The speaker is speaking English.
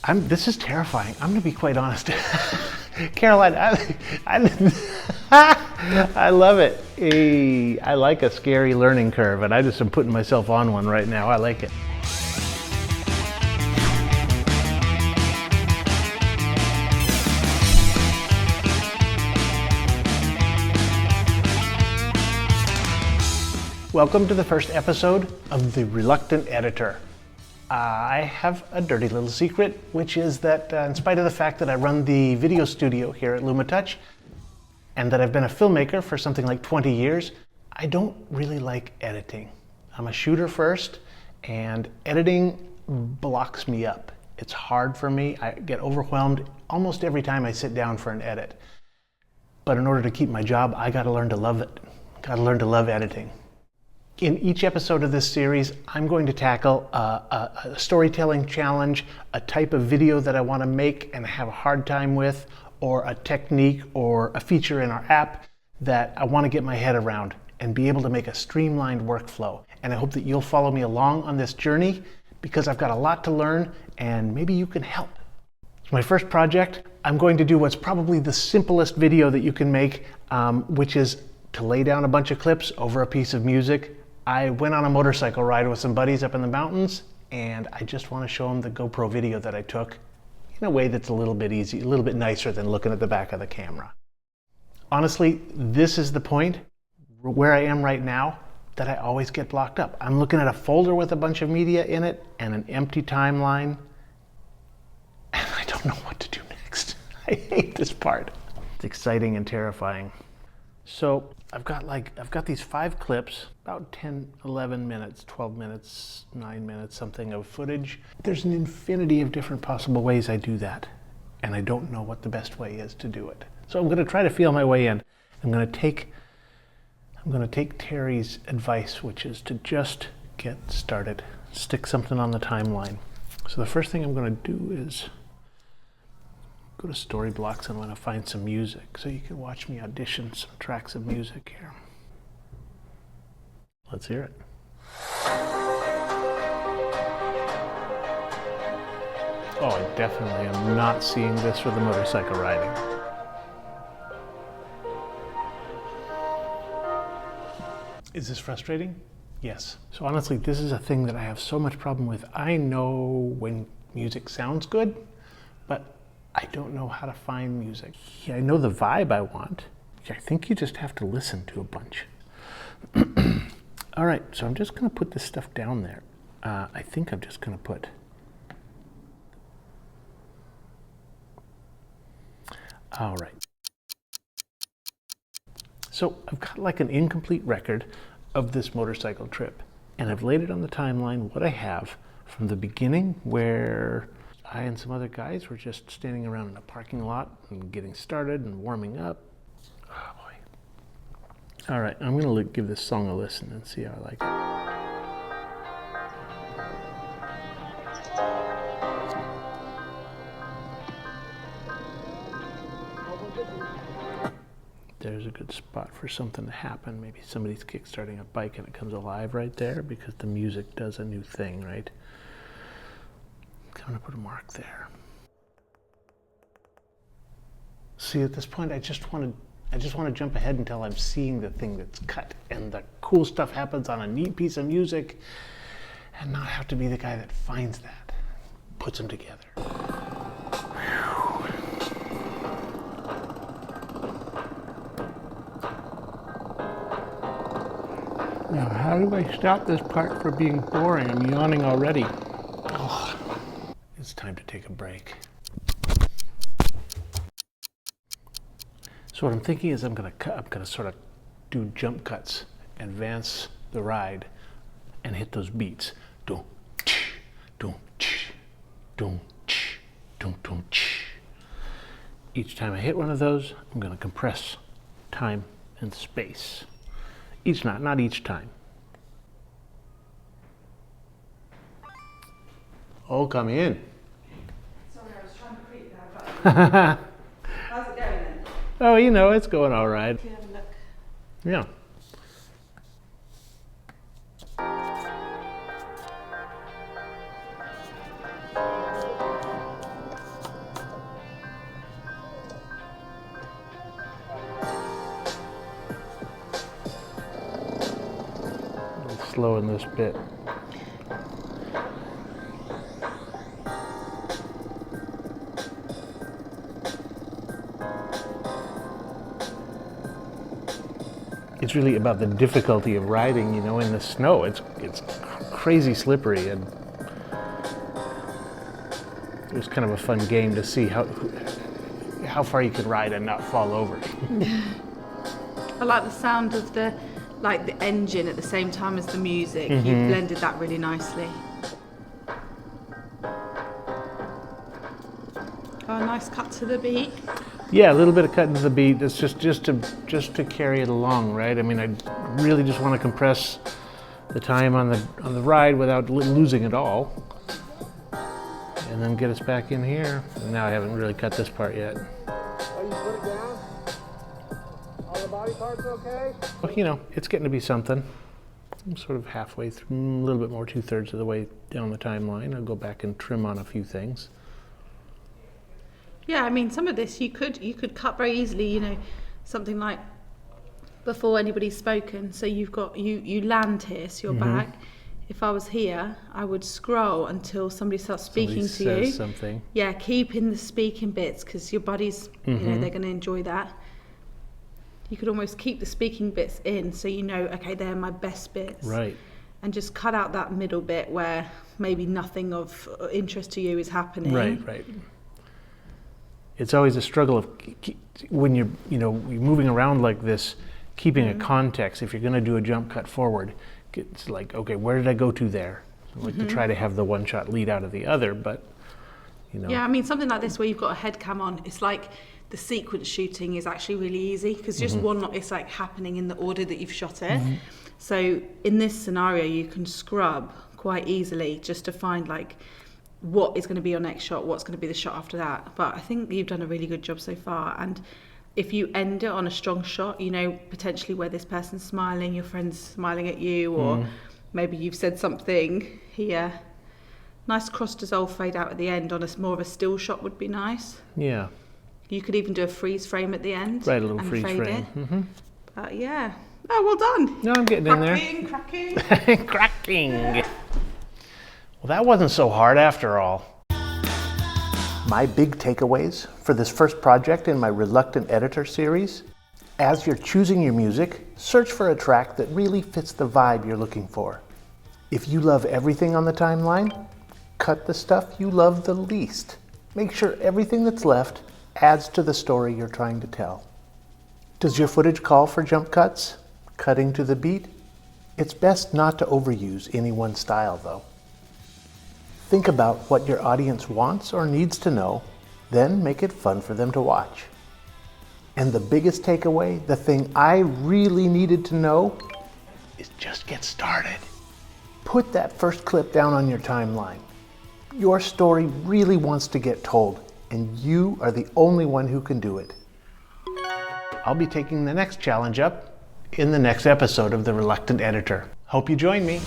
This is terrifying. I'm going to be quite honest. Caroline, I love it. I like a scary learning curve, and I just am putting myself on one right now. I like it. Welcome to the first episode of The Reluctant Editor. I have a dirty little secret, which is that in spite of the fact that I run the video studio here at LumaTouch, and that I've been a filmmaker for something like 20 years, I don't really like editing. I'm a shooter first, and editing blocks me up. It's hard for me. I get overwhelmed almost every time I sit down for an edit. But in order to keep my job, I gotta learn to love it. Gotta learn to love editing. In each episode of this series, I'm going to tackle a storytelling challenge, a type of video that I want to make and have a hard time with, or a technique or a feature in our app that I want to get my head around and be able to make a streamlined workflow. And I hope that you'll follow me along on this journey because I've got a lot to learn and maybe you can help. So my first project, I'm going to do what's probably the simplest video that you can make, which is to lay down a bunch of clips over a piece of music. I went on a motorcycle ride with some buddies up in the mountains, and I just want to show them the GoPro video that I took in a way that's a little bit easy, a little bit nicer than looking at the back of the camera. Honestly, this is the point where I am right now that I always get blocked up. I'm looking at a folder with a bunch of media in it and an empty timeline, and I don't know what to do next. I hate this part. It's exciting and terrifying. So I've got these 5 clips, about 10, 11 minutes, 12 minutes, 9 minutes, something of footage. There's an infinity of different possible ways I do that, and I don't know what the best way is to do it. So I'm going to try to feel my way in. I'm going to take Terry's advice, which is to just get started, stick something on the timeline. So the first thing I'm going to do is go to Storyblocks and I want to find some music so you can watch me audition some tracks of music here. Let's hear it. Oh, I definitely am not seeing this for the motorcycle riding. Is this frustrating? Yes. So honestly, this is a thing that I have so much problem with. I know when music sounds good, but I don't know how to find music. Yeah, I know the vibe I want. I think you just have to listen to a bunch. All right, so I'm just gonna put this stuff down there. I think I'm just gonna put, all right. So I've got like an incomplete record of this motorcycle trip, and I've laid it on the timeline, what I have from the beginning, where I and some other guys were just standing around in a parking lot and getting started and warming up. Oh boy. All right, I'm gonna give this song a listen and see how I like it. There's a good spot for something to happen. Maybe somebody's kickstarting a bike and it comes alive right there because the music does a new thing, right? I'm gonna put a mark there. See, at this point, I just want to jump ahead until I'm seeing the thing that's cut and the cool stuff happens on a neat piece of music, and not have to be the guy that finds that, puts them together. Whew. Now, how do I stop this part from being boring? I'm yawning already. Oh. It's time to take a break. So what I'm thinking is I'm gonna sort of do jump cuts, advance the ride, and hit those beats. Dum, ch, dum, ch, dum, ch, dum, dum, ch. Each time I hit one of those, I'm gonna compress time and space. Not each time. Oh, come in. Sorry, I was trying to creep there, but how's it going then? Oh, you know, it's going all right. Can you have a look? Yeah. slow in this bit. It's really about the difficulty of riding, you know, in the snow. It's crazy slippery, and it was kind of a fun game to see how far you could ride and not fall over. I like the sound of the engine at the same time as the music. You blended that really nicely. Oh, a nice cut to the beat. Yeah, a little bit of cut into the beat. That's just to carry it along, right? I mean, I really just want to compress the time on the ride without losing it all, and then get us back in here. And now I haven't really cut this part yet. Oh, you put it down? All the body parts okay? Well, you know, it's getting to be something. I'm sort of halfway through, a little bit more, 2/3 of the way down the timeline. I'll go back and trim on a few things. Yeah, I mean, some of this you could cut very easily, you know, something like before anybody's spoken. So you've got, you land here, so you're back. If I was here, I would scroll until somebody starts speaking to you. Says something. Yeah, keep in the speaking bits, because your buddies, you know, they're going to enjoy that. You could almost keep the speaking bits in, so you know, okay, they're my best bits. Right. And just cut out that middle bit where maybe nothing of interest to you is happening. Right. It's always a struggle of when you're moving around like this, keeping a context. If you're going to do a jump cut forward, it's like, okay, where did I go to there? I like to try to have the one shot lead out of the other, but you know. Yeah, I mean, something like this where you've got a head cam on, it's like the sequence shooting is actually really easy, because just it's like happening in the order that you've shot it. So in this scenario, you can scrub quite easily just to find like what is going to be your next shot, what's going to be the shot after that. But I think you've done a really good job so far. And if you end it on a strong shot, you know, potentially where this person's smiling, your friend's smiling at you, or maybe you've said something here. Nice cross dissolve fade out at the end on more of a still shot would be nice. Yeah. You could even do a freeze frame at the end. Right, a little and freeze fade frame. But yeah. Oh, well done. No, I'm getting in there. Cracking. Cracking. Well, that wasn't so hard after all. My big takeaways for this first project in my Reluctant Editor series: as you're choosing your music, search for a track that really fits the vibe you're looking for. If you love everything on the timeline, cut the stuff you love the least. Make sure everything that's left adds to the story you're trying to tell. Does your footage call for jump cuts? Cutting to the beat? It's best not to overuse any one style, though. Think about what your audience wants or needs to know, then make it fun for them to watch. And the biggest takeaway, the thing I really needed to know, is just get started. Put that first clip down on your timeline. Your story really wants to get told, and you are the only one who can do it. I'll be taking the next challenge up in the next episode of The Reluctant Editor. Hope you join me.